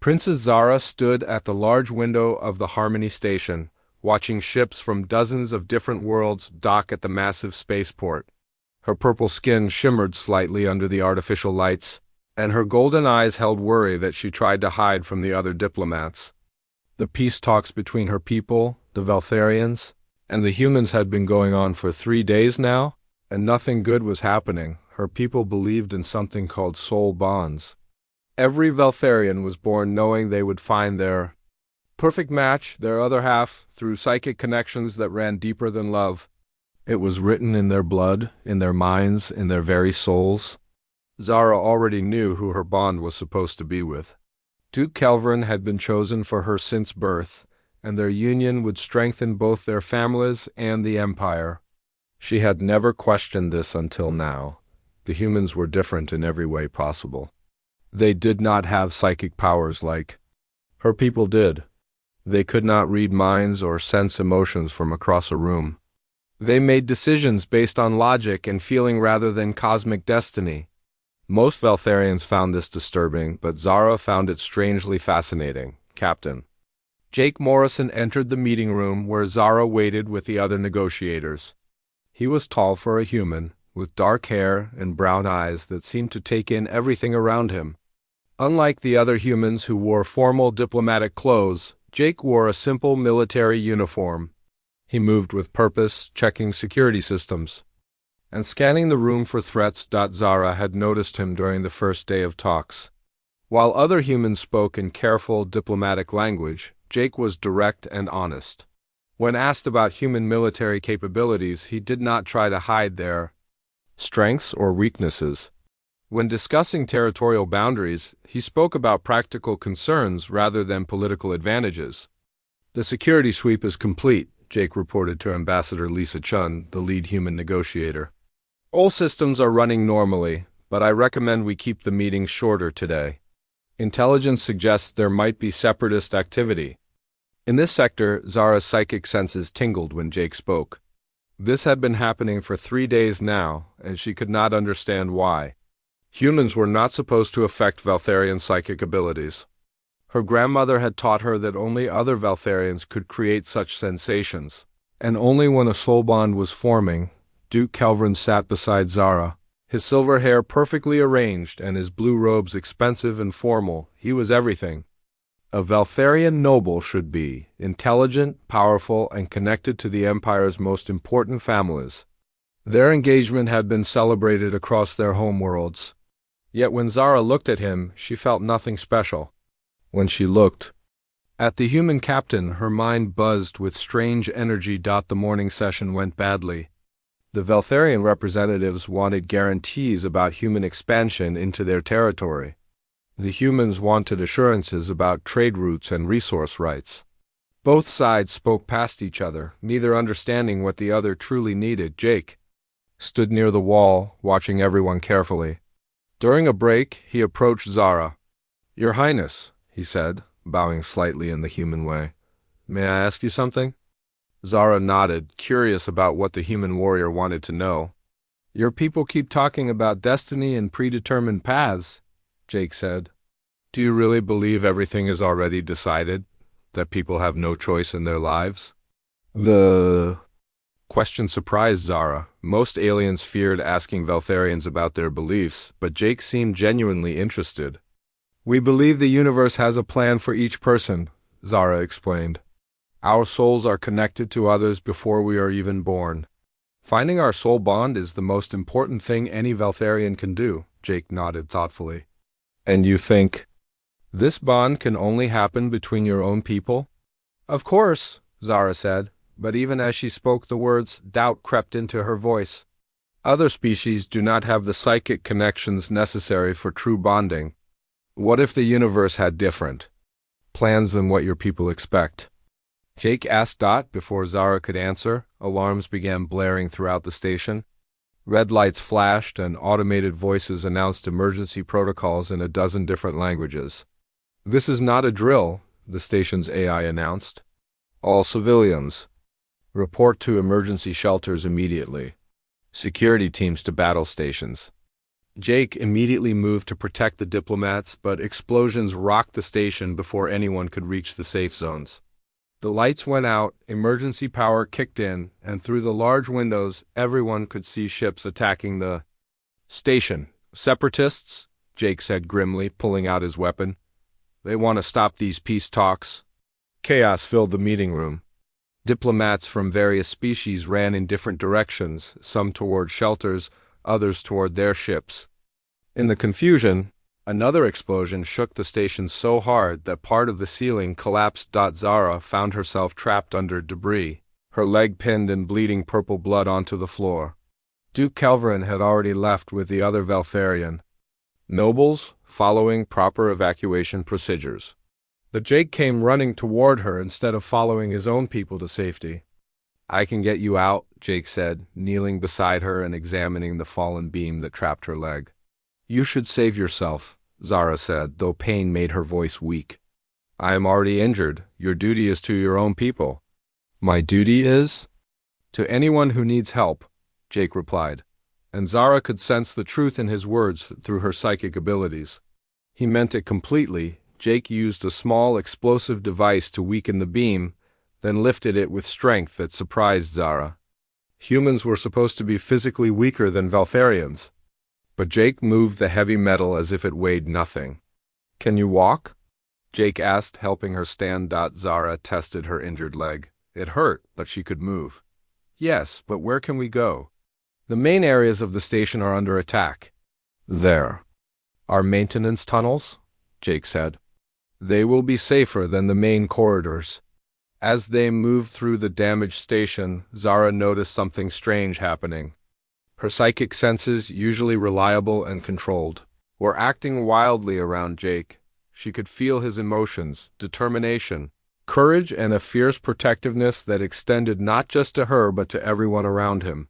Princess Zara stood at the large window of the Harmony Station, watching ships from dozens of different worlds dock at the massive spaceport. Her purple skin shimmered slightly under the artificial lights, and her golden eyes held worry that she tried to hide from the other diplomats. The peace talks between her people, the Veltharians, and the humans had been going on for 3 days now, and nothing good was happening. Her people believed in something called soul bonds. Every Veltharian was born knowing they would find their perfect match, their other half, through psychic connections that ran deeper than love. It was written in their blood, in their minds, in their very souls. Zara already knew who her bond was supposed to be with. Duke Kelvin had been chosen for her since birth, and their union would strengthen both their families and the Empire. She had never questioned this until now. The humans were different in every way possible. They did not have psychic powers like her people did. They could not read minds or sense emotions from across a room. They made decisions based on logic and feeling rather than cosmic destiny. Most Veltharians found this disturbing, but Zara found it strangely fascinating. Captain Jake Morrison entered the meeting room where Zara waited with the other negotiators. He was tall for a human, with dark hair and brown eyes that seemed to take in everything around him. Unlike the other humans who wore formal diplomatic clothes, Jake wore a simple military uniform. He moved with purpose, checking security systems and scanning the room for threats. Zara had noticed him during the first day of talks. While other humans spoke in careful diplomatic language, Jake was direct and honest. When asked about human military capabilities, he did not try to hide their strengths or weaknesses. When discussing territorial boundaries, he spoke about practical concerns rather than political advantages. The security sweep is complete, Jake reported to Ambassador Lisa Chun, the lead human negotiator. All systems are running normally, but I recommend we keep the meeting shorter today. Intelligence suggests there might be separatist activity. In this sector, Zara's psychic senses tingled when Jake spoke. This had been happening for 3 days now, and she could not understand why. Humans were not supposed to affect Veltharian psychic abilities. Her grandmother had taught her that only other Veltharians could create such sensations, and only when a soul bond was forming. Duke Kelvin sat beside Zara, his silver hair perfectly arranged and his blue robes expensive and formal. He was everything a Veltharian noble should be: intelligent, powerful, and connected to the Empire's most important families. Their engagement had been celebrated across their homeworlds. Yet when Zara looked at him, she felt nothing special. When she looked at the human captain, her mind buzzed with strange energy. The morning session went badly. The Veltharian representatives wanted guarantees about human expansion into their territory. The humans wanted assurances about trade routes and resource rights. Both sides spoke past each other, neither understanding what the other truly needed. Jake stood near the wall, watching everyone carefully. During a break, he approached Zara. "Your Highness," he said, bowing slightly in the human way. "May I ask you something?" Zara nodded, curious about what the human warrior wanted to know. "Your people keep talking about destiny and predetermined paths," Jake said. "Do you really believe everything is already decided? That people have no choice in their lives?" The question surprised Zara. Most aliens feared asking Veltharians about their beliefs, but Jake seemed genuinely interested. "We believe the universe has a plan for each person," Zara explained. "Our souls are connected to others before we are even born. Finding our soul bond is the most important thing any Veltharian can do," Jake nodded thoughtfully. "And you think this bond can only happen between your own people?" "Of course," Zara said, but even as she spoke the words, doubt crept into her voice. "Other species do not have the psychic connections necessary for true bonding. What if the universe had different plans than what your people expect?" Jake asked. Before Zara could answer, alarms began blaring throughout the station. Red lights flashed and automated voices announced emergency protocols in a dozen different languages. "This is not a drill," the station's AI announced. "All civilians, report to emergency shelters immediately. Security teams to battle stations." Jake immediately moved to protect the diplomats, but explosions rocked the station before anyone could reach the safe zones. The lights went out, emergency power kicked in, and through the large windows, everyone could see ships attacking the station. Separatists, Jake said grimly, pulling out his weapon. They want to stop these peace talks. Chaos filled the meeting room. Diplomats from various species ran in different directions, some toward shelters, others toward their ships. In the confusion, another explosion shook the station so hard that part of the ceiling collapsed. Zara found herself trapped under debris, her leg pinned and bleeding purple blood onto the floor. Duke Kelvin had already left with the other Valfarian nobles, following proper evacuation procedures. But Jake came running toward her instead of following his own people to safety. I can get you out, Jake said, kneeling beside her and examining the fallen beam that trapped her leg. You should save yourself, Zara said, though pain made her voice weak. I am already injured. Your duty is to your own people. My duty is? To anyone who needs help, Jake replied, and Zara could sense the truth in his words through her psychic abilities. He meant it completely. Jake used a small explosive device to weaken the beam, then lifted it with strength that surprised Zara. Humans were supposed to be physically weaker than Valfarians, but Jake moved the heavy metal as if it weighed nothing. Can you walk? Jake asked, helping her stand. Zara tested her injured leg. It hurt, but she could move. Yes, but where can we go? The main areas of the station are under attack. There. Our maintenance tunnels? Jake said. They will be safer than the main corridors. As they moved through the damaged station, Zara noticed something strange happening. Her psychic senses, usually reliable and controlled, were acting wildly around Jake. She could feel his emotions, determination, courage, and a fierce protectiveness that extended not just to her but to everyone around him.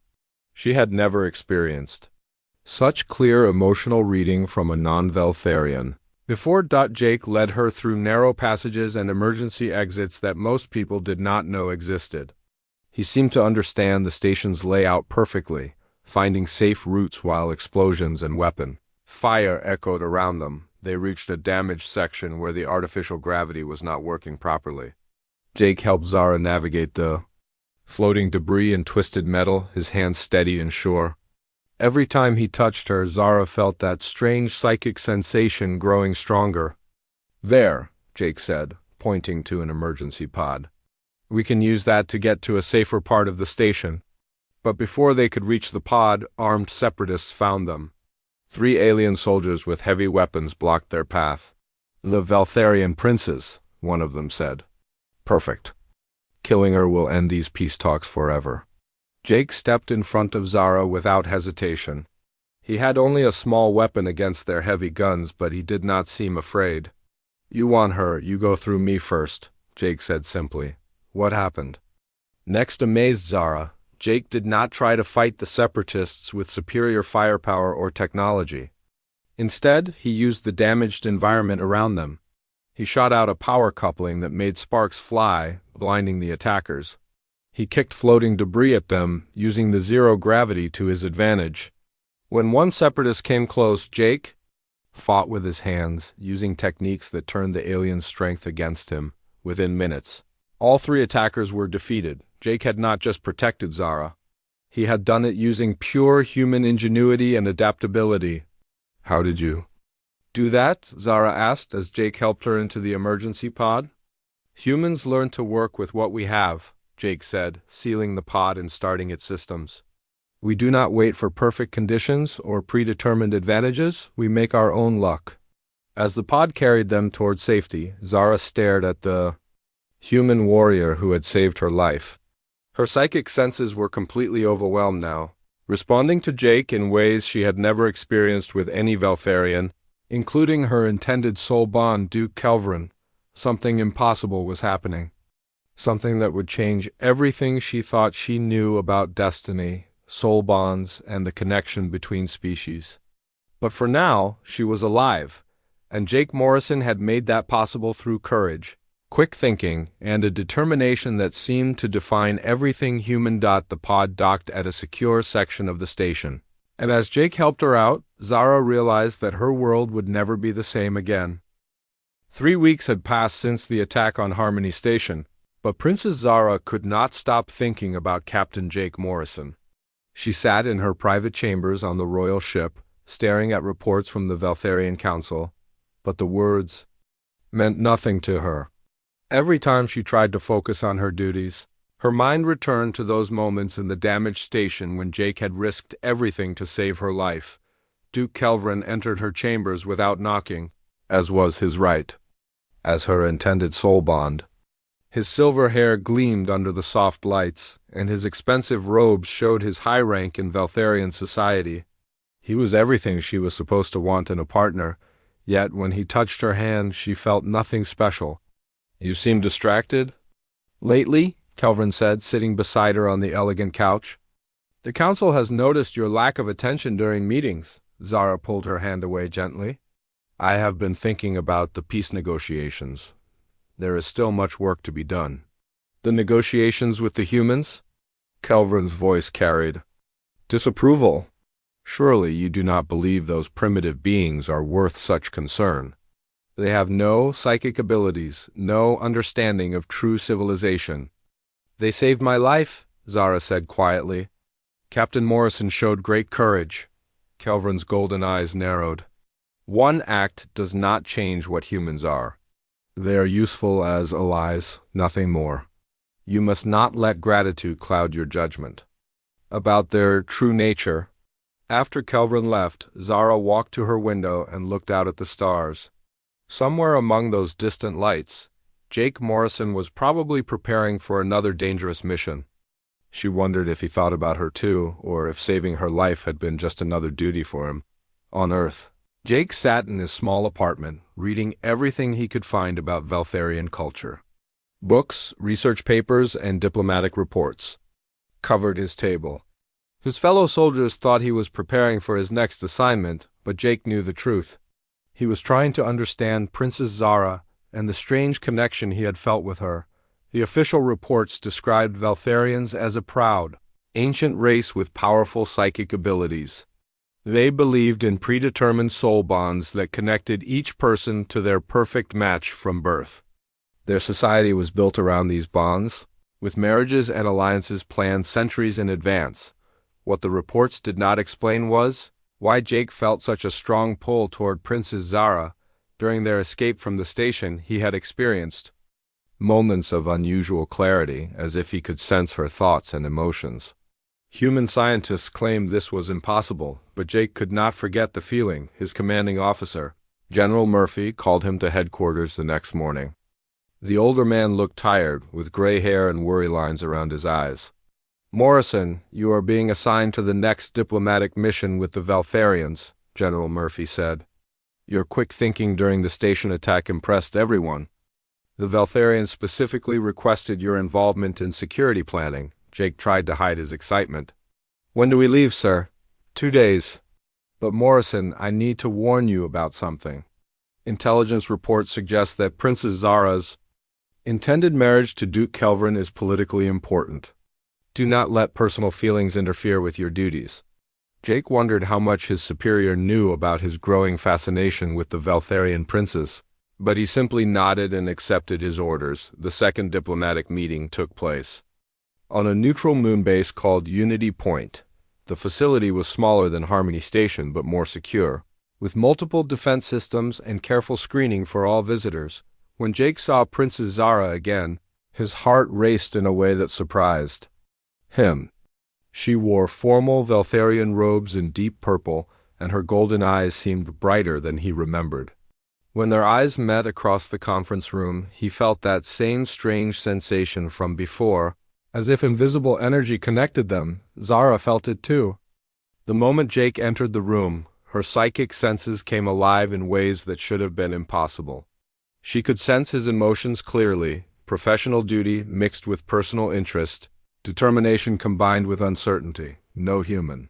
She had never experienced such clear emotional reading from a non-Valfarian. Before. Jake led her through narrow passages and emergency exits that most people did not know existed. He seemed to understand the station's layout perfectly, finding safe routes while explosions and weapon fire echoed around them. They reached a damaged section where the artificial gravity was not working properly. Jake helped Zara navigate the floating debris and twisted metal, his hands steady and sure. Every time he touched her, Zara felt that strange psychic sensation growing stronger. There, Jake said, pointing to an emergency pod. We can use that to get to a safer part of the station. But before they could reach the pod, armed separatists found them. 3 alien soldiers with heavy weapons blocked their path. The Valtharian princes, one of them said. Perfect. Killing her will end these peace talks forever. Jake stepped in front of Zara without hesitation. He had only a small weapon against their heavy guns, but he did not seem afraid. You want her, you go through me first, Jake said simply. What happened? Next amazed Zara, Jake did not try to fight the separatists with superior firepower or technology. Instead, he used the damaged environment around them. He shot out a power coupling that made sparks fly, blinding the attackers. He kicked floating debris at them, using the zero gravity to his advantage. When one separatist came close, Jake fought with his hands, using techniques that turned the alien's strength against him. Within minutes, all 3 attackers were defeated. Jake had not just protected Zara. He had done it using pure human ingenuity and adaptability. How did you do that? Zara asked as Jake helped her into the emergency pod. Humans learn to work with what we have, Jake said, sealing the pod and starting its systems. We do not wait for perfect conditions or predetermined advantages, we make our own luck. As the pod carried them toward safety, Zara stared at the human warrior who had saved her life. Her psychic senses were completely overwhelmed now, responding to Jake in ways she had never experienced with any Valfarian, including her intended soul bond, Duke Kelvin. Something impossible was happening. Something that would change everything she thought she knew about destiny, soul bonds, and the connection between species. But for now, she was alive, and Jake Morrison had made that possible through courage, quick thinking, and a determination that seemed to define everything human. The pod docked at a secure section of the station, and as Jake helped her out, Zara realized that her world would never be the same again. 3 weeks had passed since the attack on Harmony Station, but Princess Zara could not stop thinking about Captain Jake Morrison. She sat in her private chambers on the royal ship, staring at reports from the Valtharian Council, but the words meant nothing to her. Every time she tried to focus on her duties, her mind returned to those moments in the damaged station when Jake had risked everything to save her life. Duke Kelvin entered her chambers without knocking, as was his right, as her intended soul bond. His silver hair gleamed under the soft lights, and his expensive robes showed his high rank in Valtharian society. He was everything she was supposed to want in a partner, yet when he touched her hand she felt nothing special. "You seem distracted?" "Lately," Kelvin said, sitting beside her on the elegant couch. "The council has noticed your lack of attention during meetings." Zara pulled her hand away gently. "I have been thinking about the peace negotiations. There is still much work to be done." "The negotiations with the humans?" Kelvin's voice carried disapproval. "Surely you do not believe those primitive beings are worth such concern. They have no psychic abilities, no understanding of true civilization." "They saved my life," Zara said quietly. "Captain Morrison showed great courage." Kelvin's golden eyes narrowed. "One act does not change what humans are. They are useful as allies, nothing more. You must not let gratitude cloud your judgment." About their true nature. After Kelvin left, Zara walked to her window and looked out at the stars. Somewhere among those distant lights, Jake Morrison was probably preparing for another dangerous mission. She wondered if he thought about her too, or if saving her life had been just another duty for him. On Earth, Jake sat in his small apartment, reading everything he could find about Valtharian culture. Books, research papers, and diplomatic reports covered his table. His fellow soldiers thought he was preparing for his next assignment, but Jake knew the truth. He was trying to understand Princess Zara and the strange connection he had felt with her. The official reports described Valtharians as a proud, ancient race with powerful psychic abilities. They believed in predetermined soul bonds that connected each person to their perfect match from birth. Their society was built around these bonds, with marriages and alliances planned centuries in advance. What the reports did not explain was why Jake felt such a strong pull toward Princess Zara. During their escape from the station, he had experienced moments of unusual clarity, as if he could sense her thoughts and emotions. Human scientists claimed this was impossible, but Jake could not forget the feeling. His commanding officer, General Murphy, called him to headquarters the next morning. The older man looked tired, with gray hair and worry lines around his eyes. "Morrison, you are being assigned to the next diplomatic mission with the Valtharians," General Murphy said. "Your quick thinking during the station attack impressed everyone. The Valtharians specifically requested your involvement in security planning." Jake tried to hide his excitement. "When do we leave, sir?" 2 days. "But Morrison, I need to warn you about something. Intelligence reports suggest that Princess Zara's intended marriage to Duke Kelvin is politically important. Do not let personal feelings interfere with your duties." Jake wondered how much his superior knew about his growing fascination with the Valtharian princess, but he simply nodded and accepted his orders. The second diplomatic meeting took place on a neutral moon base called Unity Point. The facility was smaller than Harmony Station but more secure, with multiple defense systems and careful screening for all visitors. When Jake saw Princess Zara again, his heart raced in a way that surprised him. She wore formal Valtharian robes in deep purple, and her golden eyes seemed brighter than he remembered. When their eyes met across the conference room, he felt that same strange sensation from before, as if invisible energy connected them. Zara felt it too. The moment Jake entered the room, her psychic senses came alive in ways that should have been impossible. She could sense his emotions clearly, professional duty mixed with personal interest, determination combined with uncertainty. No human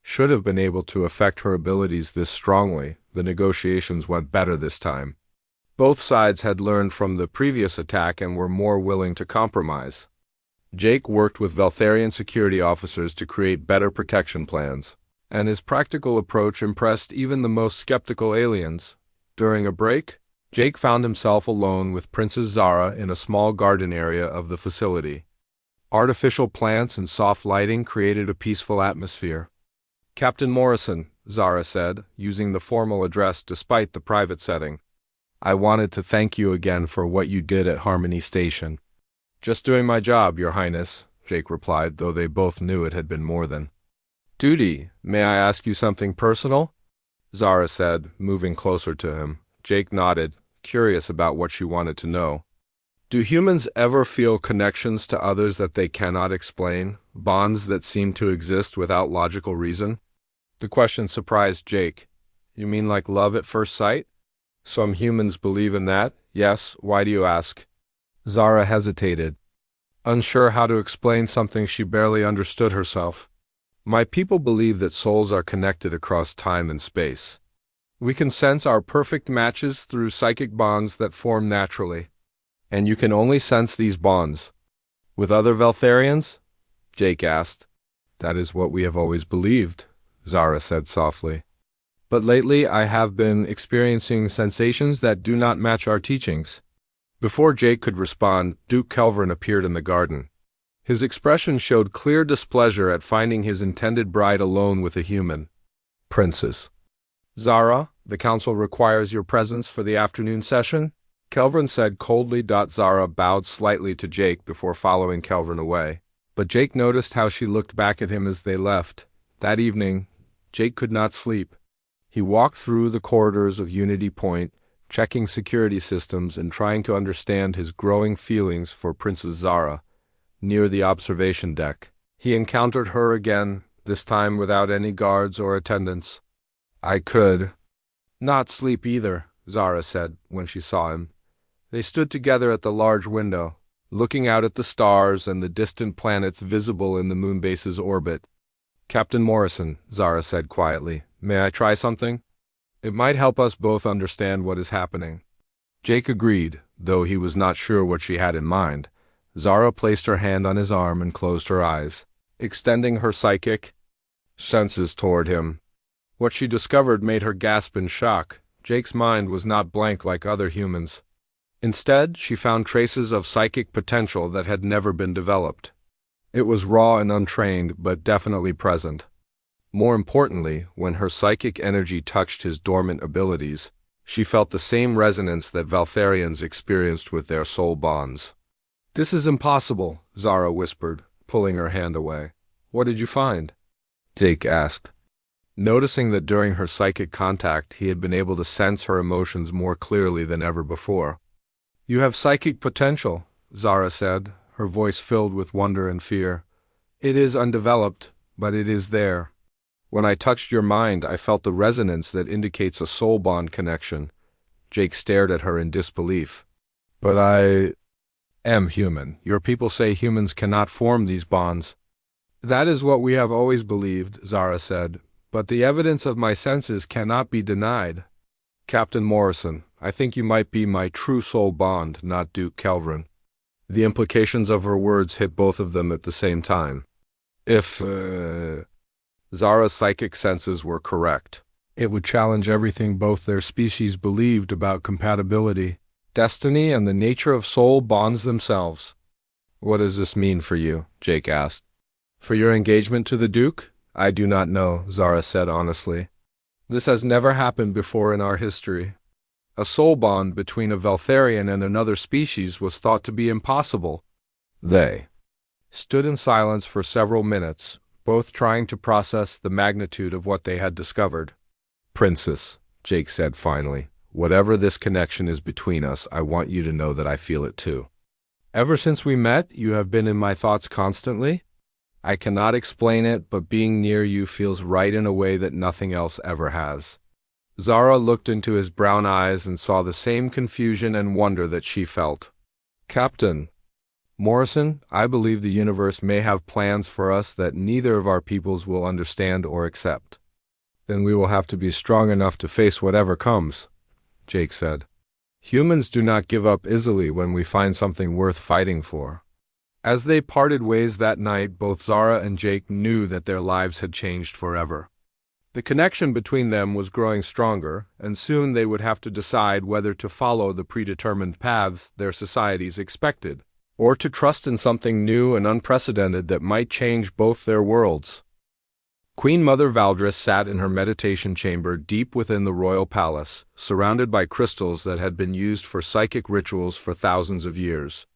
should have been able to affect her abilities this strongly. The negotiations went better this time. Both sides had learned from the previous attack and were more willing to compromise. Jake worked with Valtharian security officers to create better protection plans. and his practical approach impressed even the most skeptical aliens. During a break, Jake found himself alone with Princess Zara in a small garden area of the facility. Artificial plants and soft lighting created a peaceful atmosphere. "Captain Morrison," Zara said, using the formal address despite the private setting. "I wanted to thank you again for what you did at Harmony Station." "Just doing my job, Your Highness," Jake replied, though they both knew it had been more than duty. "May I ask you something personal?" Zara said, moving closer to him. Jake nodded, curious about what she wanted to know. "Do humans ever feel connections to others that they cannot explain, bonds that seem to exist without logical reason?" The question surprised Jake. "You mean like love at first sight?" "Some humans believe in that, yes. Why do you ask?" Zara hesitated, unsure how to explain something she barely understood herself. "My people believe that souls are connected across time and space. We can sense our perfect matches through psychic bonds that form naturally. And you can only sense these bonds with other Veltharians?" Jake asked. "That is what we have always believed," Zara said softly. "But lately I have been experiencing sensations that do not match our teachings." Before Jake could respond, Duke Kelvin appeared in the garden. His expression showed clear displeasure at finding his intended bride alone with a human. "Princess Zara, the council requires your presence for the afternoon session," Kelvin said coldly. Zara bowed slightly to Jake before following Kelvin away, but Jake noticed how she looked back at him as they left. That evening, Jake could not sleep. He walked through the corridors of Unity Point, checking security systems and trying to understand his growing feelings for Princess Zara. Near the observation deck, he encountered her again, this time without any guards or attendants. "I could not sleep either," Zara said when she saw him. They stood together at the large window, looking out at the stars and the distant planets visible in the moonbase's orbit. "Captain Morrison," Zara said quietly, "may I try something? It might help us both understand what is happening." Jake agreed, though he was not sure what she had in mind. Zara placed her hand on his arm and closed her eyes, extending her psychic senses toward him. What she discovered made her gasp in shock. Jake's mind was not blank like other humans. Instead, she found traces of psychic potential that had never been developed. It was raw and untrained, but definitely present. More importantly, when her psychic energy touched his dormant abilities, she felt the same resonance that Veltharians experienced with their soul bonds. "This is impossible," Zara whispered, pulling her hand away. "What did you find?" Jake asked, noticing that during her psychic contact he had been able to sense her emotions more clearly than ever before. "You have psychic potential," Zara said, her voice filled with wonder and fear. "It is undeveloped, but it is there. When I touched your mind, I felt the resonance that indicates a soul bond connection." Jake stared at her in disbelief. "But I am human. Your people say humans cannot form these bonds." "That is what we have always believed," Zara said, "but the evidence of my senses cannot be denied. Captain Morrison, I think you might be my true soul bond, not Duke Kelvin." The implications of her words hit both of them at the same time. If Zara's psychic senses were correct, it would challenge everything both their species believed about compatibility, destiny, and the nature of soul bonds themselves. "What does this mean for you?" Jake asked. "For your engagement to the Duke? I do not know," Zara said honestly. "This has never happened before in our history. A soul bond between a Veltharian and another species was thought to be impossible." They stood in silence for several minutes, both trying to process the magnitude of what they had discovered. "Princess," Jake said finally, "whatever this connection is between us, I want you to know that I feel it too. Ever since we met, you have been in my thoughts constantly. I cannot explain it, but being near you feels right in a way that nothing else ever has." Zara looked into his brown eyes and saw the same confusion and wonder that she felt. "Captain Morrison, I believe the universe may have plans for us that neither of our peoples will understand or accept. Then we will have to be strong enough to face whatever comes," Jake said. "Humans do not give up easily when we find something worth fighting for." As they parted ways that night, both Zara and Jake knew that their lives had changed forever. The connection between them was growing stronger, and soon they would have to decide whether to follow the predetermined paths their societies expected, or to trust in something new and unprecedented that might change both their worlds. Queen Mother Valdris sat in her meditation chamber deep within the royal palace, surrounded by crystals that had been used for psychic rituals for thousands of years.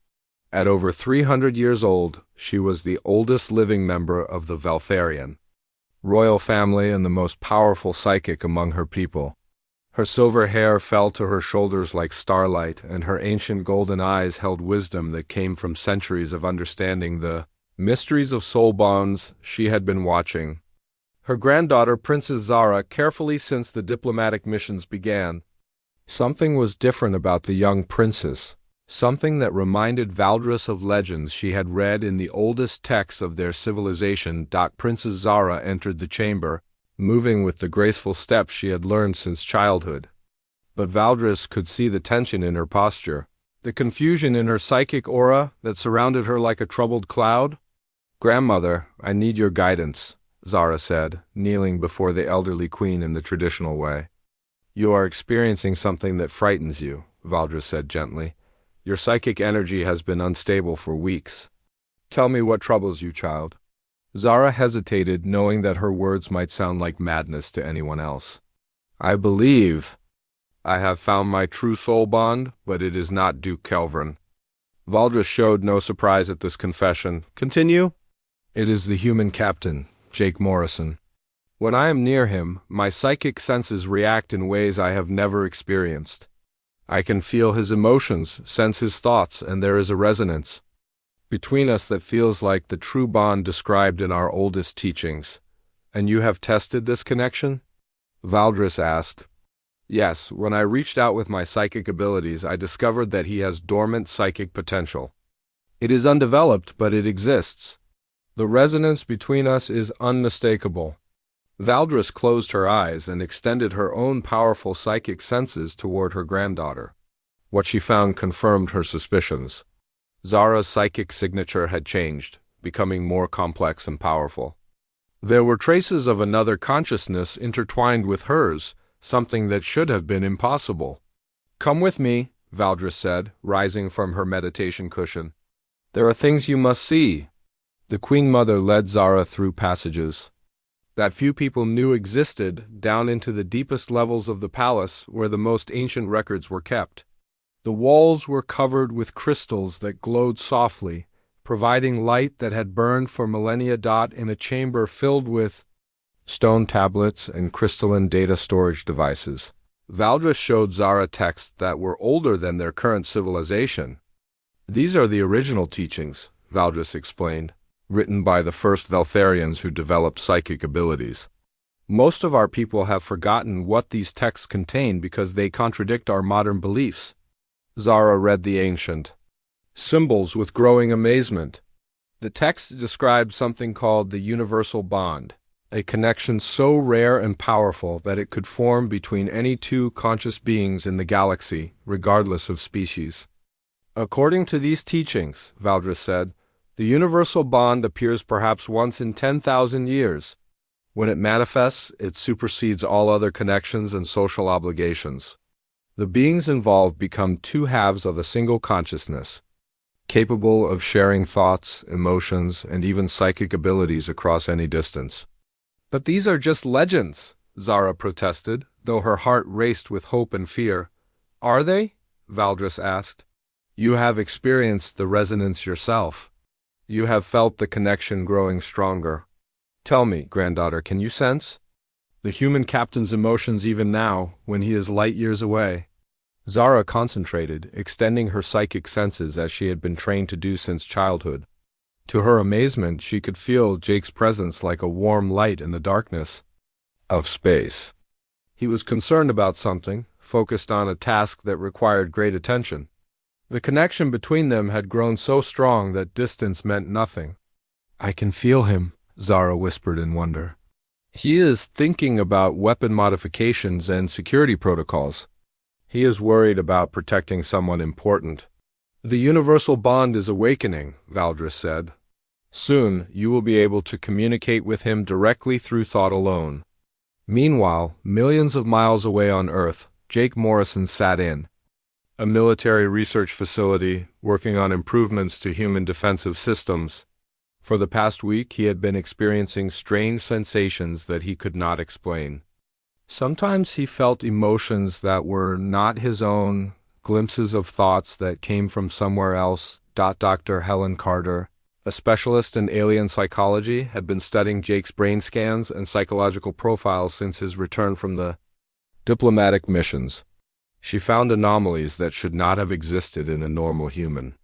At over 300 years old, she was the oldest living member of the Valtharian royal family and the most powerful psychic among her people. Her silver hair fell to her shoulders like starlight, and her ancient golden eyes held wisdom that came from centuries of understanding the mysteries of soul bonds she had been watching her granddaughter Princess Zara carefully since the diplomatic missions began. Something was different about the young princess, something that reminded Valdris of legends she had read in the oldest texts of their civilization. Princess Zara entered the chamber, moving with the graceful steps she had learned since childhood. But Valdris could see the tension in her posture, the confusion in her psychic aura that surrounded her like a troubled cloud. "Grandmother, I need your guidance," Zara said, kneeling before the elderly queen in the traditional way. "You are experiencing something that frightens you," Valdris said gently. "Your psychic energy has been unstable for weeks. Tell me what troubles you, child." Zara hesitated, knowing that her words might sound like madness to anyone else. "I believe I have found my true soul bond, but it is not Duke Kelvin." Valdris showed no surprise at this confession. "Continue." "It is the human captain, Jake Morrison. When I am near him, my psychic senses react in ways I have never experienced. I can feel his emotions, sense his thoughts, and there is a resonance between us that feels like the true bond described in our oldest teachings." "And you have tested this connection?" Valdris asked. "Yes, when I reached out with my psychic abilities, I discovered that he has dormant psychic potential. It is undeveloped, but it exists. The resonance between us is unmistakable." Valdris closed her eyes and extended her own powerful psychic senses toward her granddaughter. What she found confirmed her suspicions. Zara's psychic signature had changed, becoming more complex and powerful. There were traces of another consciousness intertwined with hers, something that should have been impossible. "Come with me," Valdris said, rising from her meditation cushion. "There are things you must see." The Queen Mother led Zara through passages that few people knew existed, down into the deepest levels of the palace where the most ancient records were kept. The walls were covered with crystals that glowed softly, providing light that had burned for millennia. In a chamber filled with stone tablets and crystalline data storage devices, Valdris showed Zara texts that were older than their current civilization. "These are the original teachings," Valdris explained, "written by the first Valtharians who developed psychic abilities. Most of our people have forgotten what these texts contain because they contradict our modern beliefs." Zara read the ancient symbols with growing amazement. The text described something called the universal bond, a connection so rare and powerful that it could form between any two conscious beings in the galaxy, regardless of species. "According to these teachings," Valdris said, "the universal bond appears perhaps once in 10,000 years. When it manifests, it supersedes all other connections and social obligations. The beings involved become two halves of a single consciousness, capable of sharing thoughts, emotions, and even psychic abilities across any distance." "But these are just legends," Zara protested, though her heart raced with hope and fear. "Are they?" Valdris asked. "You have experienced the resonance yourself. You have felt the connection growing stronger. Tell me, granddaughter, can you sense the human captain's emotions even now, when he is light years away?" Zara concentrated, extending her psychic senses as she had been trained to do since childhood. To her amazement, she could feel Jake's presence like a warm light in the darkness of space. He was concerned about something, focused on a task that required great attention. The connection between them had grown so strong that distance meant nothing. "I can feel him," Zara whispered in wonder. "He is thinking about weapon modifications and security protocols. He is worried about protecting someone important." "The universal bond is awakening," Valdris said. "Soon you will be able to communicate with him directly through thought alone. Meanwhile, millions of miles away on Earth, Jake Morrison sat in a military research facility working on improvements to human defensive systems. For the past week, he had been experiencing strange sensations that he could not explain. Sometimes he felt emotions that were not his own, glimpses of thoughts that came from somewhere else. Dr. Helen Carter, a specialist in alien psychology, had been studying Jake's brain scans and psychological profiles since his return from the diplomatic missions. She found anomalies that should not have existed in a normal human.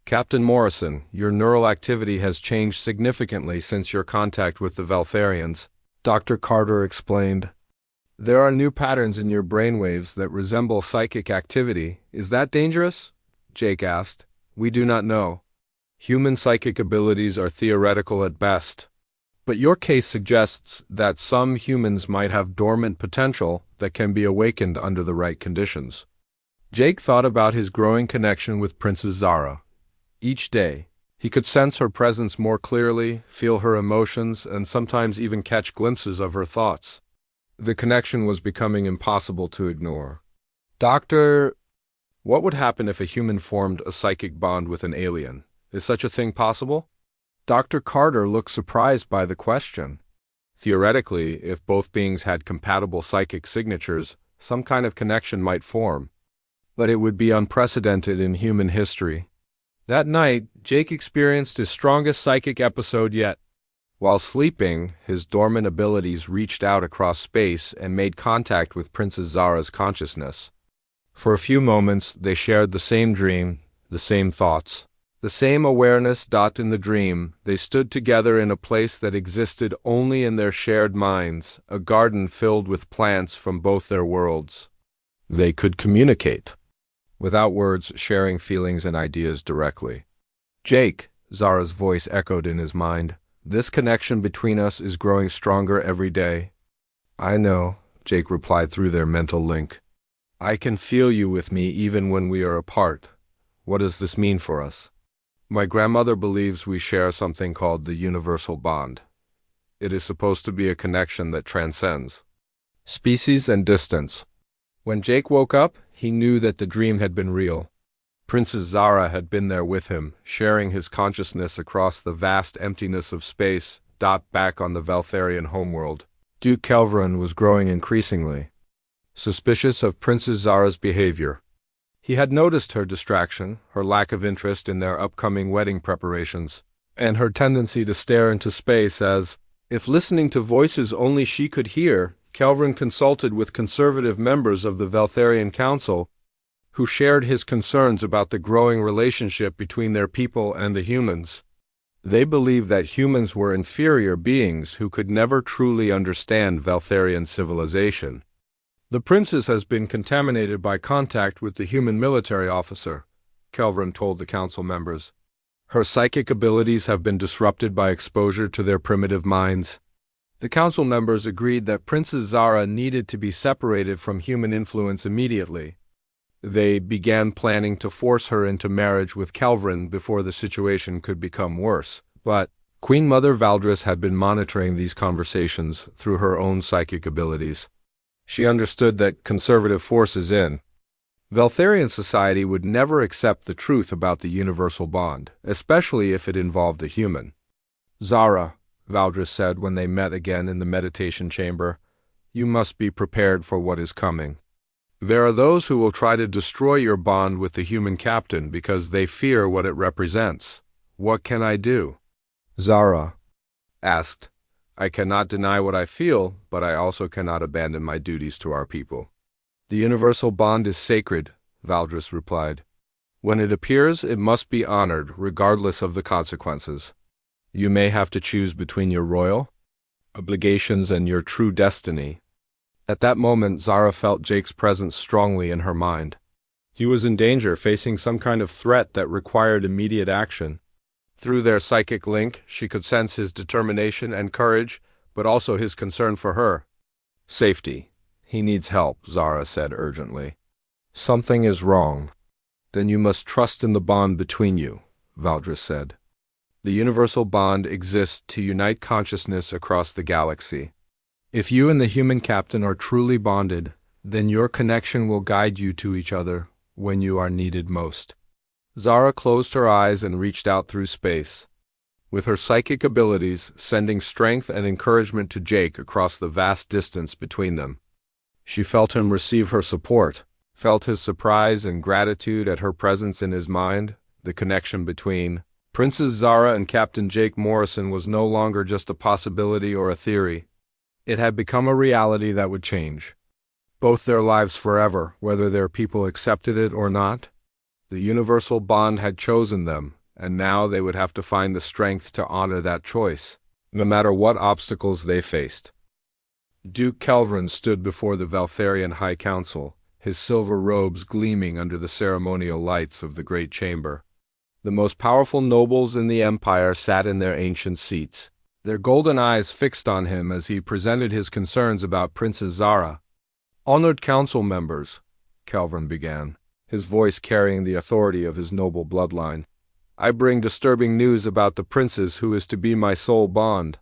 Captain Morrison, your neural activity has changed significantly since your contact with the Valtharians, Dr. Carter explained. There are new patterns in your brainwaves that resemble psychic activity. Is that dangerous? Jake asked. We do not know. Human psychic abilities are theoretical at best. But your case suggests that some humans might have dormant potential that can be awakened under the right conditions. Jake thought about his growing connection with Princess Zara. Each day, he could sense her presence more clearly, feel her emotions, and sometimes even catch glimpses of her thoughts. The connection was becoming impossible to ignore. Doctor, what would happen if a human formed a psychic bond with an alien? Is such a thing possible? Dr. Carter looked surprised by the question. Theoretically, if both beings had compatible psychic signatures, some kind of connection might form. But it would be unprecedented in human history. That night, Jake experienced his strongest psychic episode yet. While sleeping, his dormant abilities reached out across space and made contact with Princess Zara's consciousness. For a few moments, they shared the same dream, the same thoughts, the same awareness. In the dream, they stood together in a place that existed only in their shared minds, a garden filled with plants from both their worlds. They could communicate, without words, sharing feelings and ideas directly. Jake, Zara's voice echoed in his mind. This connection between us is growing stronger every day. I know, Jake replied through their mental link. I can feel you with me even when we are apart. What does this mean for us? My grandmother believes we share something called the universal bond. It is supposed to be a connection that transcends species and distance. When Jake woke up, he knew that the dream had been real. Princess Zara had been there with him, sharing his consciousness across the vast emptiness of space. Back on the Valtharian homeworld, Duke Kelvran was growing increasingly suspicious of Princess Zara's behavior. He had noticed her distraction, her lack of interest in their upcoming wedding preparations, and her tendency to stare into space as, if listening to voices only she could hear. Kelvran consulted with conservative members of the Valtharian Council, who shared his concerns about the growing relationship between their people and the humans. They believed that humans were inferior beings who could never truly understand Valtharian civilization. The princess has been contaminated by contact with the human military officer, Kelvran told the council members. Her psychic abilities have been disrupted by exposure to their primitive minds. The council members agreed that Princess Zara needed to be separated from human influence immediately. They began planning to force her into marriage with Kelvran before the situation could become worse. But Queen Mother Valdris had been monitoring these conversations through her own psychic abilities. She understood that conservative forces in Valtharian society would never accept the truth about the universal bond, especially if it involved a human. Zara, Valdris said when they met again in the meditation chamber, you must be prepared for what is coming. There are those who will try to destroy your bond with the human captain because they fear what it represents. What can I do? Zara asked. I cannot deny what I feel, but I also cannot abandon my duties to our people. The universal bond is sacred, Valdris replied. When it appears, it must be honored, regardless of the consequences. You may have to choose between your royal obligations and your true destiny. At that moment, Zara felt Jake's presence strongly in her mind. He was in danger, facing some kind of threat that required immediate action. Through their psychic link, she could sense his determination and courage, but also his concern for her. Safety. He needs help, Zara said urgently. Something is wrong. Then you must trust in the bond between you, Valdris said. The universal bond exists to unite consciousness across the galaxy. If you and the human captain are truly bonded, then your connection will guide you to each other when you are needed most. Zara closed her eyes and reached out through space, with her psychic abilities sending strength and encouragement to Jake across the vast distance between them. She felt him receive her support, felt his surprise and gratitude at her presence in his mind. The connection between Princess Zara and Captain Jake Morrison was no longer just a possibility or a theory. It had become a reality that would change both their lives forever, whether their people accepted it or not. The universal bond had chosen them, and now they would have to find the strength to honor that choice, no matter what obstacles they faced. Duke Kelvin stood before the Valtharian High Council, his silver robes gleaming under the ceremonial lights of the great chamber. The most powerful nobles in the empire sat in their ancient seats, their golden eyes fixed on him as he presented his concerns about Princess Zara. "Honored council members," Kelvin began, his voice carrying the authority of his noble bloodline, "I bring disturbing news about the princess who is to be my soul bond.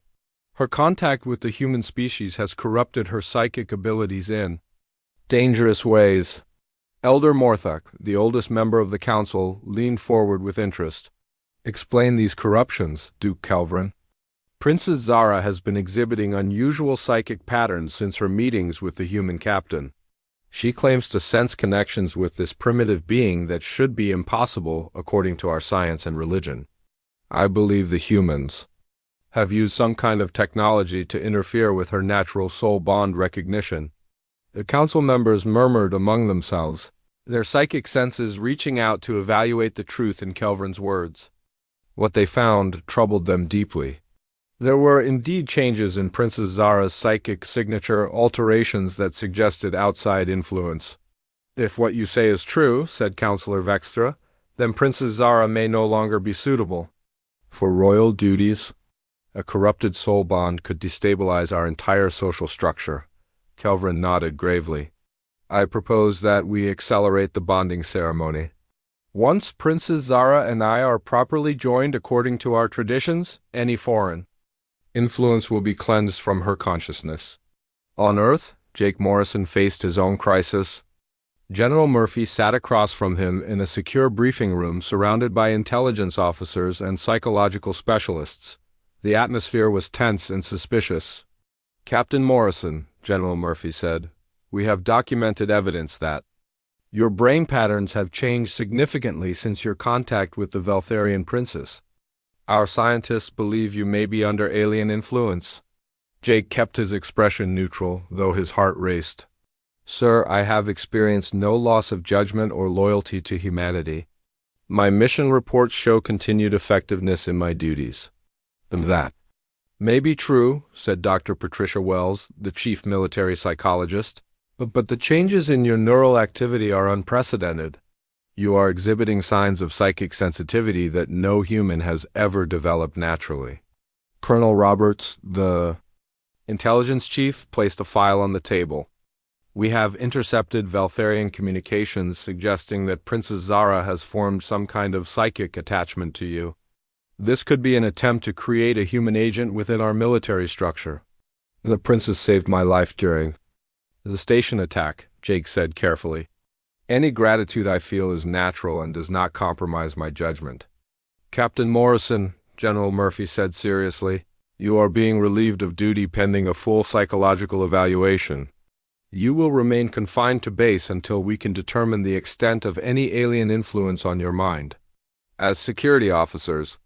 Her contact with the human species has corrupted her psychic abilities in dangerous ways." Elder Morthok, the oldest member of the council, leaned forward with interest. "Explain these corruptions, Duke Kelvin." "Princess Zara has been exhibiting unusual psychic patterns since her meetings with the human captain. She claims to sense connections with this primitive being that should be impossible according to our science and religion. I believe the humans have used some kind of technology to interfere with her natural soul bond recognition." The council members murmured among themselves, their psychic senses reaching out to evaluate the truth in Kelvin's words. What they found troubled them deeply. There were indeed changes in Princess Zara's psychic signature, alterations that suggested outside influence. "If what you say is true," said Councillor Vextra, "then Princess Zara may no longer be suitable for royal duties. A corrupted soul bond could destabilize our entire social structure." Kelvin nodded gravely. "I propose that we accelerate the bonding ceremony. Once Princess Zara and I are properly joined according to our traditions, any foreign influence will be cleansed from her consciousness." On Earth, Jake Morrison faced his own crisis. General Murphy sat across from him in a secure briefing room surrounded by intelligence officers and psychological specialists. The atmosphere was tense and suspicious. "Captain Morrison," General Murphy said, "we have documented evidence that your brain patterns have changed significantly since your contact with the Valtharian princess. Our scientists believe you may be under alien influence." Jake kept his expression neutral, though his heart raced. "Sir, I have experienced no loss of judgment or loyalty to humanity. My mission reports show continued effectiveness in my duties." "That may be true," said Dr. Patricia Wells, the chief military psychologist, but the changes in your neural activity are unprecedented. You are exhibiting signs of psychic sensitivity that no human has ever developed naturally." Colonel Roberts, the intelligence chief, placed a file on the table. "We have intercepted Valtharian communications suggesting that Princess Zara has formed some kind of psychic attachment to you. This could be an attempt to create a human agent within our military structure." "The princess saved my life during the station attack," Jake said carefully. "Any gratitude I feel is natural and does not compromise my judgment." "Captain Morrison," General Murphy said seriously, "you are being relieved of duty pending a full psychological evaluation. You will remain confined to base until we can determine the extent of any alien influence on your mind." As security officers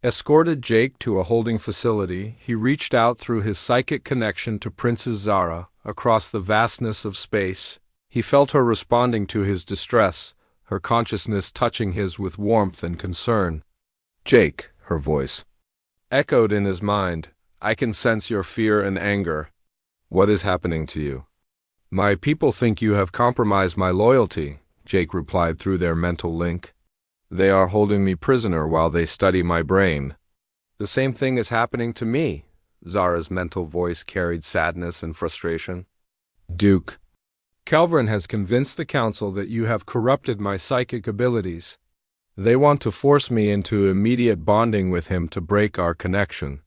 escorted Jake to a holding facility, he reached out through his psychic connection to Princess Zara across the vastness of space. He felt her responding to his distress, her consciousness touching his with warmth and concern. "Jake," her voice echoed in his mind, "I can sense your fear and anger. What is happening to you?" "My people think you have compromised my loyalty," Jake replied through their mental link. "They are holding me prisoner while they study my brain." "The same thing is happening to me," Zara's mental voice carried sadness and frustration. "Duke, Kelvin has convinced the council that you have corrupted my psychic abilities. They want to force me into immediate bonding with him to break our connection."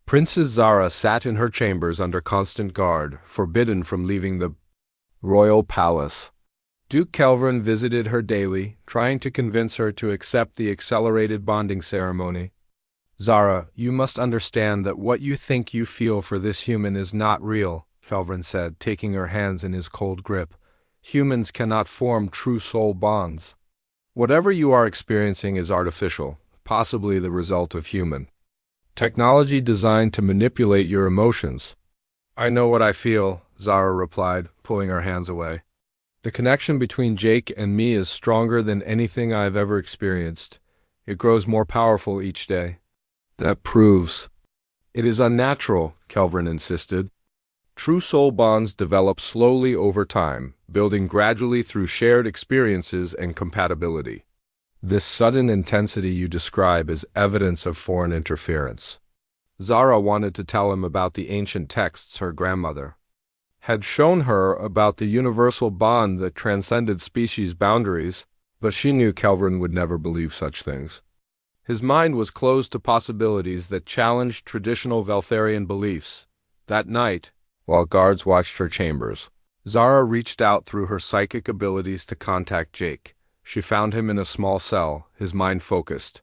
Princess Zara sat in her chambers under constant guard, forbidden from leaving the royal palace. Duke Kelvin visited her daily, trying to convince her to accept the accelerated bonding ceremony. Zara, you must understand that what you think you feel for this human is not real, Kelvin said, taking her hands in his cold grip. Humans cannot form true soul bonds. Whatever you are experiencing is artificial, possibly the result of human technology designed to manipulate your emotions. I know what I feel, Zara replied, pulling her hands away. The connection between Jake and me is stronger than anything I've ever experienced. It grows more powerful each day. That proves it is unnatural, Kelvin insisted. True soul bonds develop slowly over time, building gradually through shared experiences and compatibility. This sudden intensity you describe is evidence of foreign interference. Zara wanted to tell him about the ancient texts her grandmother had shown her about the universal bond that transcended species boundaries, but she knew Kelvin would never believe such things. His mind was closed to possibilities that challenged traditional Veltharian beliefs. That night, while guards watched her chambers, Zara reached out through her psychic abilities to contact Jake. She found him in a small cell, his mind focused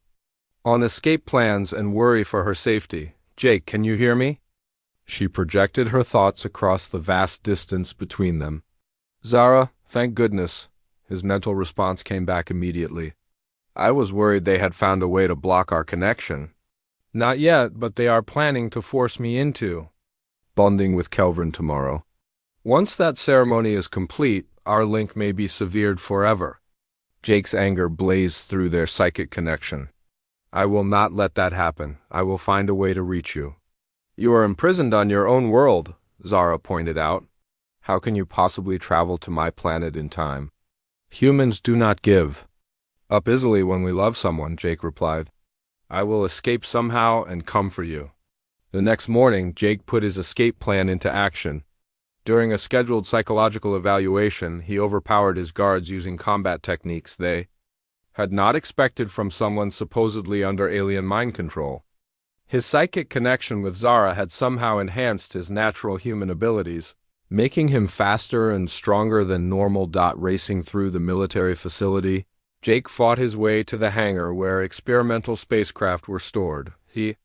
on escape plans and worry for her safety. Jake, can you hear me? She projected her thoughts across the vast distance between them. Zara, thank goodness. His mental response came back immediately. I was worried they had found a way to block our connection. Not yet, but they are planning to force me into bonding with Kelvin tomorrow. Once that ceremony is complete, our link may be severed forever. Jake's anger blazed through their psychic connection. I will not let that happen. I will find a way to reach you. You are imprisoned on your own world, Zara pointed out. How can you possibly travel to my planet in time? Humans do not give up easily when we love someone, Jake replied. I will escape somehow and come for you. The next morning, Jake put his escape plan into action. During a scheduled psychological evaluation, he overpowered his guards using combat techniques they had not expected from someone supposedly under alien mind control. His psychic connection with Zara had somehow enhanced his natural human abilities, making him faster and stronger than normal. Racing through the military facility, Jake fought his way to the hangar where experimental spacecraft were stored. He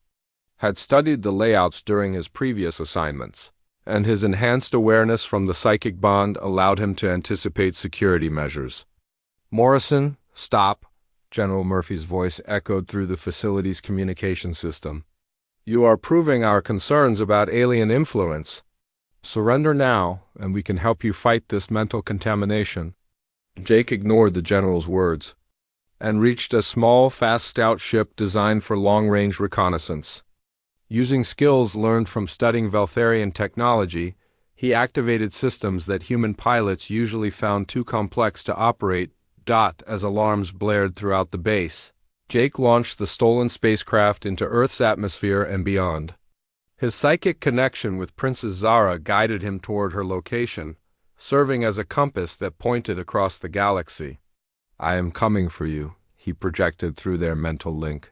had studied the layouts during his previous assignments, and his enhanced awareness from the psychic bond allowed him to anticipate security measures. Morrison, stop, General Murphy's voice echoed through the facility's communication system. You are proving our concerns about alien influence. Surrender now, and we can help you fight this mental contamination. Jake ignored the general's words and reached a small, fast scout ship designed for long-range reconnaissance. Using skills learned from studying Veltharian technology, he activated systems that human pilots usually found too complex to operate. As alarms blared throughout the base, Jake launched the stolen spacecraft into Earth's atmosphere and beyond. His psychic connection with Princess Zara guided him toward her location, serving as a compass that pointed across the galaxy. I am coming for you, he projected through their mental link.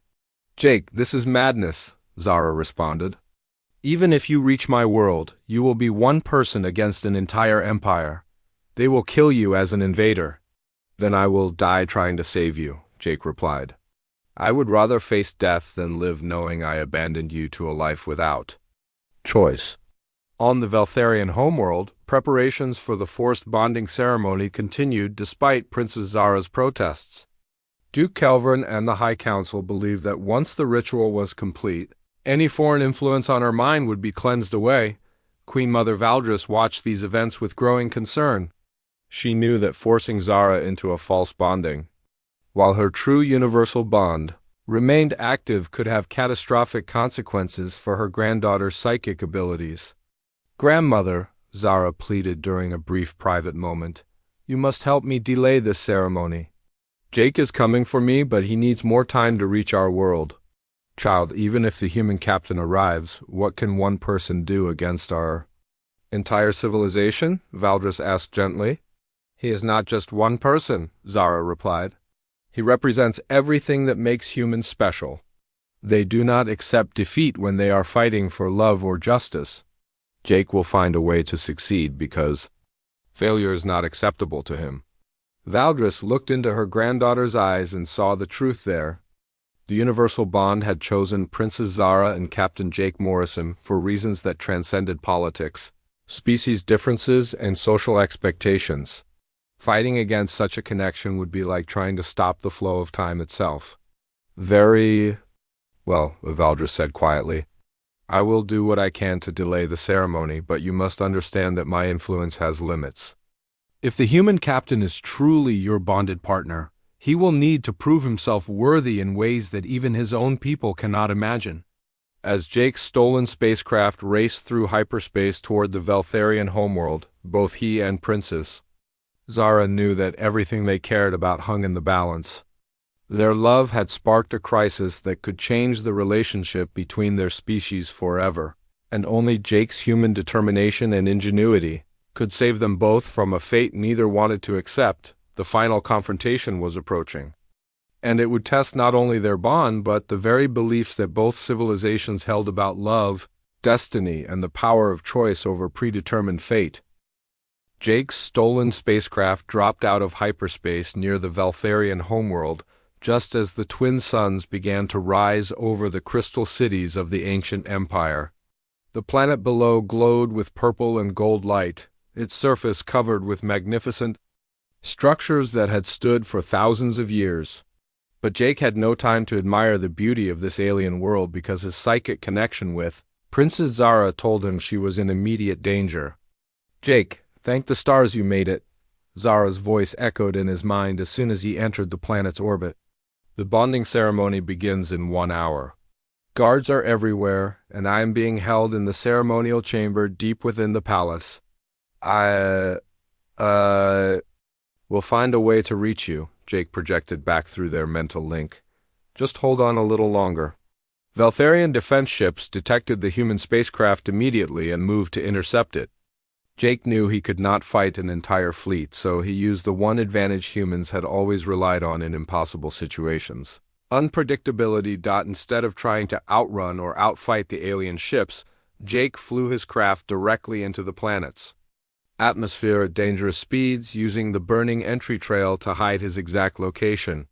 Jake, this is madness, Zara responded. Even if you reach my world, you will be one person against an entire empire. They will kill you as an invader. Then I will die trying to save you, Jake replied. I would rather face death than live knowing I abandoned you to a life without choice. On the Veltharian homeworld, preparations for the forced bonding ceremony continued despite Princess Zara's protests. Duke Kelvin and the High Council believed that once the ritual was complete, any foreign influence on her mind would be cleansed away. Queen Mother Valdris watched these events with growing concern. She knew that forcing Zara into a false bonding, while her true universal bond remained active, could have catastrophic consequences for her granddaughter's psychic abilities. Grandmother, Zara pleaded during a brief private moment, you must help me delay this ceremony. Jake is coming for me, but he needs more time to reach our world. Child, even if the human captain arrives, what can one person do against our entire civilization? Valdris asked gently. He is not just one person, Zara replied. He represents everything that makes humans special. They do not accept defeat when they are fighting for love or justice. Jake will find a way to succeed because failure is not acceptable to him. Valdris looked into her granddaughter's eyes and saw the truth there. The Universal Bond had chosen Princess Zara and Captain Jake Morrison for reasons that transcended politics, species differences, and social expectations. Fighting against such a connection would be like trying to stop the flow of time itself. Very well, Valdris said quietly. I will do what I can to delay the ceremony, but you must understand that my influence has limits. If the human captain is truly your bonded partner, he will need to prove himself worthy in ways that even his own people cannot imagine. As Jake's stolen spacecraft raced through hyperspace toward the Veltharian homeworld, both he and Princess Zara knew that everything they cared about hung in the balance. Their love had sparked a crisis that could change the relationship between their species forever, and only Jake's human determination and ingenuity could save them both from a fate neither wanted to accept. The final confrontation was approaching, and it would test not only their bond but the very beliefs that both civilizations held about love, destiny, and the power of choice over predetermined fate. Jake's stolen spacecraft dropped out of hyperspace near the Veltharian homeworld just as the twin suns began to rise over the crystal cities of the ancient empire. The planet below glowed with purple and gold light, its surface covered with magnificent structures that had stood for thousands of years. But Jake had no time to admire the beauty of this alien world because his psychic connection with Princess Zara told him she was in immediate danger. Jake, thank the stars you made it, Zara's voice echoed in his mind as soon as he entered the planet's orbit. The bonding ceremony begins in 1 hour. Guards are everywhere, and I am being held in the ceremonial chamber deep within the palace. We'll find a way to reach you, Jake projected back through their mental link. Just hold on a little longer. Veltharian defense ships detected the human spacecraft immediately and moved to intercept it. Jake knew he could not fight an entire fleet, so he used the one advantage humans had always relied on in impossible situations: unpredictability. Instead of trying to outrun or outfight the alien ships, Jake flew his craft directly into the planet's atmosphere at dangerous speeds, using the burning entry trail to hide his exact location.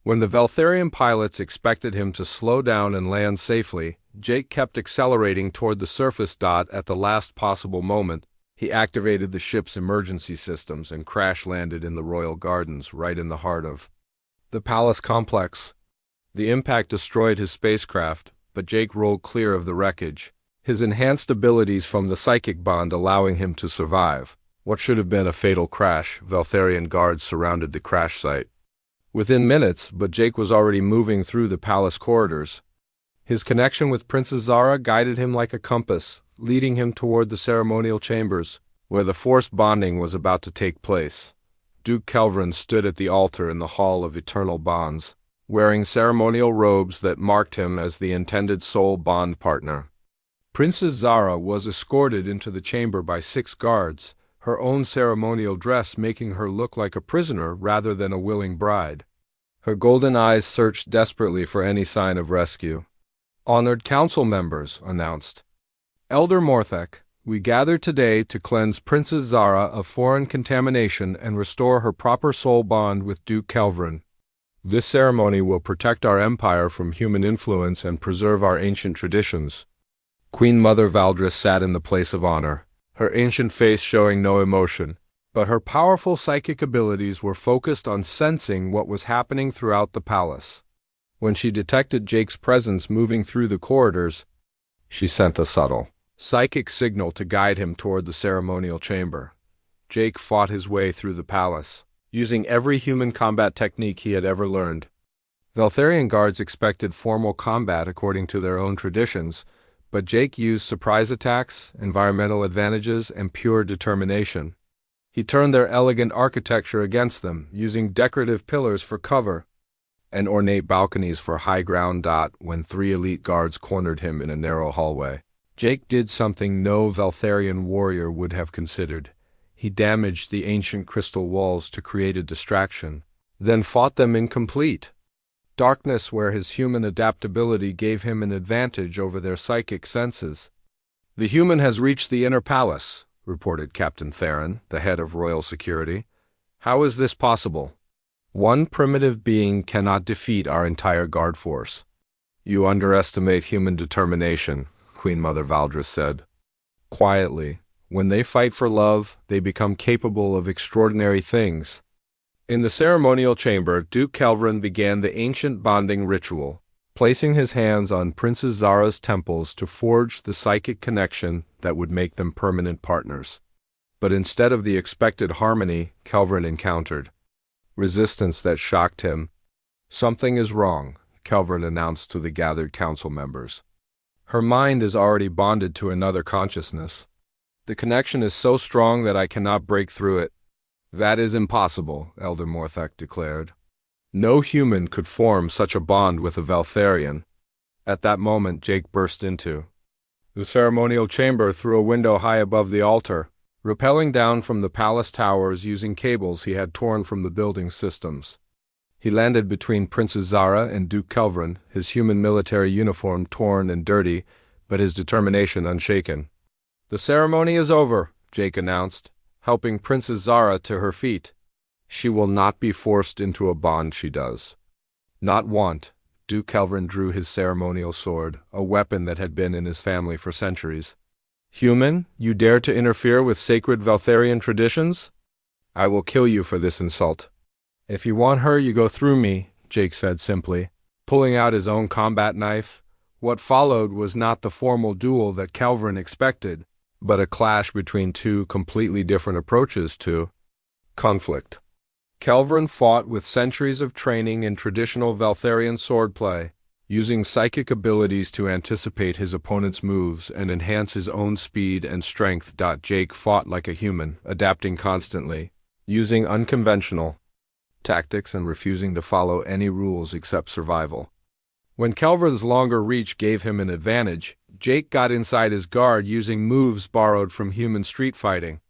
When the Veltharian pilots expected him to slow down and land safely, Jake kept accelerating toward the surface. At the last possible moment, he activated the ship's emergency systems and crash-landed in the royal gardens right in the heart of the palace complex. The impact destroyed his spacecraft, but Jake rolled clear of the wreckage, his enhanced abilities from the psychic bond allowing him to survive what should have been a fatal crash. Veltharian guards surrounded the crash site within minutes, but Jake was already moving through the palace corridors. His connection with Princess Zara guided him like a compass, leading him toward the ceremonial chambers, where the forced bonding was about to take place. Duke Kelvin stood at the altar in the Hall of Eternal Bonds, wearing ceremonial robes that marked him as the intended soul bond partner. Princess Zara was escorted into the chamber by 6 guards, her own ceremonial dress making her look like a prisoner rather than a willing bride. Her golden eyes searched desperately for any sign of rescue. "Honored council members," announced Elder Morthek, "we gather today to cleanse Princess Zara of foreign contamination and restore her proper soul bond with Duke Kelvin. This ceremony will protect our empire from human influence and preserve our ancient traditions." Queen Mother Valdris sat in the place of honor, her ancient face showing no emotion, but her powerful psychic abilities were focused on sensing what was happening throughout the palace. When she detected Jake's presence moving through the corridors, she sent a subtle psychic signal to guide him toward the ceremonial chamber. Jake fought his way through the palace, using every human combat technique he had ever learned. Veltharian guards expected formal combat according to their own traditions, but Jake used surprise attacks, environmental advantages, and pure determination. He turned their elegant architecture against them, using decorative pillars for cover and ornate balconies for high ground. When 3 elite guards cornered him in a narrow hallway, Jake did something no Veltharian warrior would have considered. He damaged the ancient crystal walls to create a distraction, then fought them incomplete. darkness where his human adaptability gave him an advantage over their psychic senses. "The human has reached the inner palace," reported Captain Theron, the head of Royal Security. "How is this possible? One primitive being cannot defeat our entire guard force." "You underestimate human determination," Queen Mother Valdris said. Quietly, "when they fight for love, they become capable of extraordinary things." In the ceremonial chamber, Duke Kelvin began the ancient bonding ritual, placing his hands on Princess Zara's temples to forge the psychic connection that would make them permanent partners. But instead of the expected harmony, Kelvin encountered resistance that shocked him. "Something is wrong," Kelvin announced to the gathered council members. "Her mind is already bonded to another consciousness. The connection is so strong that I cannot break through it." "That is impossible," Elder Morthek declared. "No human could form such a bond with a Valtharian." At that moment, Jake burst into the ceremonial chamber through a window high above the altar, rappelling down from the palace towers using cables he had torn from the building systems. He landed between Princess Zara and Duke Kelvin, his human military uniform torn and dirty, but his determination unshaken. "The ceremony is over," Jake announced, helping Princess Zara to her feet. "She will not be forced into a bond she does not want." Duke Kelvin drew his ceremonial sword, a weapon that had been in his family for centuries. "Human, you dare to interfere with sacred Valtharian traditions? I will kill you for this insult." "If you want her, you go through me," Jake said simply, pulling out his own combat knife. What followed was not the formal duel that Kelvin expected, but a clash between two completely different approaches to conflict. Kelvin fought with centuries of training in traditional Valtharian swordplay, using psychic abilities to anticipate his opponent's moves and enhance his own speed and strength. Jake fought like a human, adapting constantly, using unconventional tactics and refusing to follow any rules except survival. When Kelvin's longer reach gave him an advantage, Jake got inside his guard using moves borrowed from human street fighting.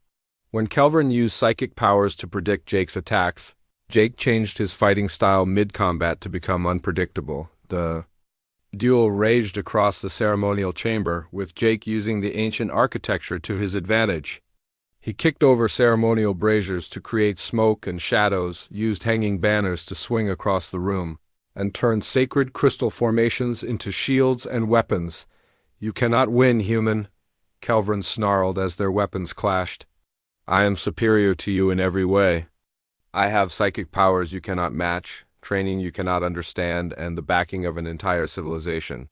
When Kelvin used psychic powers to predict Jake's attacks, Jake changed his fighting style mid-combat to become unpredictable. The duel raged across the ceremonial chamber, with Jake using the ancient architecture to his advantage. He kicked over ceremonial braziers to create smoke and shadows, used hanging banners to swing across the room, and turned sacred crystal formations into shields and weapons. "You cannot win, human," Kelvin snarled as their weapons clashed. "I am superior to you in every way. I have psychic powers you cannot match, training you cannot understand, and the backing of an entire civilization."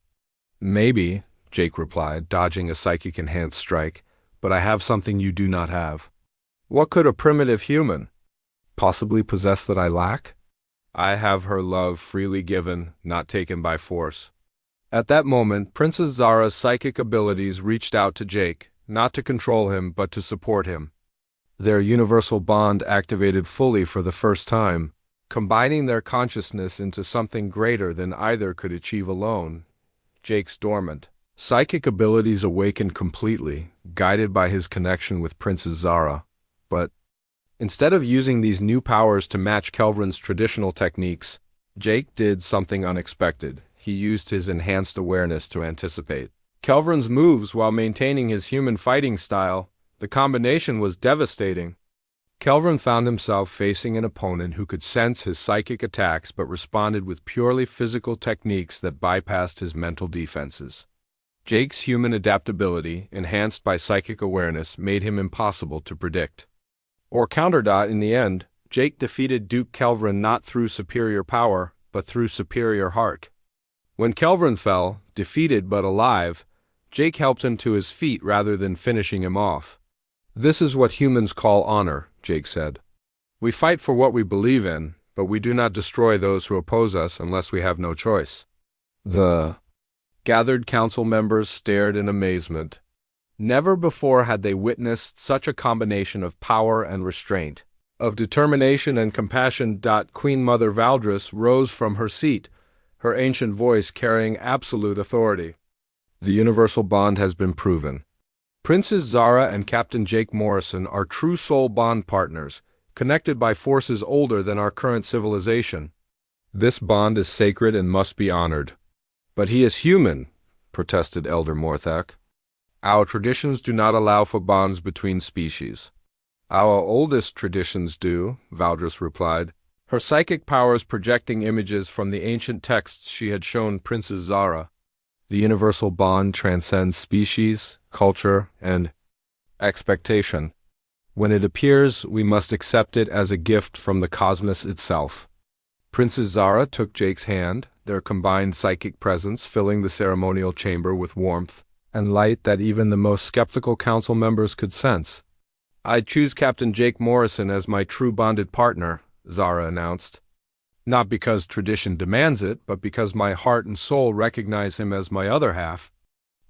"Maybe," Jake replied, dodging a psychic-enhanced strike, "but I have something you do not have." "What could a primitive human possibly possess that I lack?" "I have her love freely given, not taken by force." At that moment, Princess Zara's psychic abilities reached out to Jake, not to control him, but to support him. Their universal bond activated fully for the first time, combining their consciousness into something greater than either could achieve alone. Jake's dormant psychic abilities awakened completely, guided by his connection with Princess Zara. But instead of using these new powers to match Kelvin's traditional techniques, Jake did something unexpected. He used his enhanced awareness to anticipate Kelvin's moves while maintaining his human fighting style. The combination was devastating. Kelvin found himself facing an opponent who could sense his psychic attacks but responded with purely physical techniques that bypassed his mental defenses. Jake's human adaptability, enhanced by psychic awareness, made him impossible to predict or counter. In the end, Jake defeated Duke Kelvin not through superior power, but through superior heart. When Kelvin fell, defeated but alive, Jake helped him to his feet rather than finishing him off. "This is what humans call honor," Jake said. "We fight for what we believe in, but we do not destroy those who oppose us unless we have no choice." The gathered council members stared in amazement. Never before had they witnessed such a combination of power and restraint, of determination and compassion. Queen Mother Valdris rose from her seat, her ancient voice carrying absolute authority. "The universal bond has been proven. Princess Zara and Captain Jake Morrison are true soul bond partners, connected by forces older than our current civilization. This bond is sacred and must be honored. But he is human, protested Elder Morthak. Our traditions do not allow for bonds between species. Our oldest traditions do, Valdris replied, her psychic powers projecting images from the ancient texts she had shown Princess Zara. The universal bond transcends species, culture, and expectation. When it appears, we must accept it as a gift from the cosmos itself. Princess Zara took Jake's hand, their combined psychic presence filling the ceremonial chamber with warmth and light that even the most skeptical council members could sense. I choose Captain Jake Morrison as my true bonded partner, Zara announced. Not because tradition demands it, but because my heart and soul recognize him as my other half.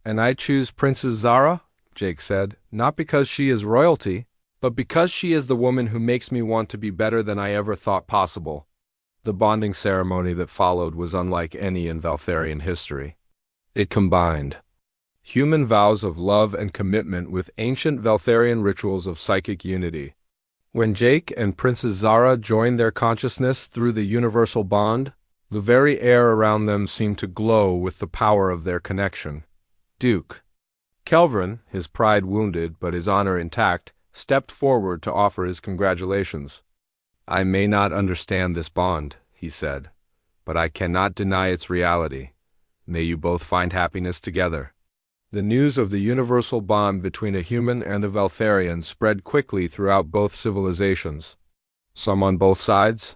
And I choose Princess Zara, Jake said, not because she is royalty, but because she is the woman who makes me want to be better than I ever thought possible. The bonding ceremony that followed was unlike any in Valtharian history. It combined human vows of love and commitment with ancient Valtharian rituals of psychic unity. When Jake and Princess Zara joined their consciousness through the universal bond, the very air around them seemed to glow with the power of their connection. Duke Kelvin, his pride wounded but his honor intact, stepped forward to offer his congratulations. I may not understand this bond, he said, but I cannot deny its reality. May you both find happiness together. The news of the universal bond between a human and a Valtharian spread quickly throughout both civilizations. Some on both sides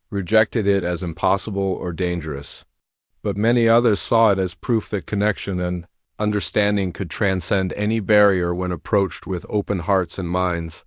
rejected it as impossible or dangerous, but many others saw it as proof that connection and understanding could transcend any barrier when approached with open hearts and minds.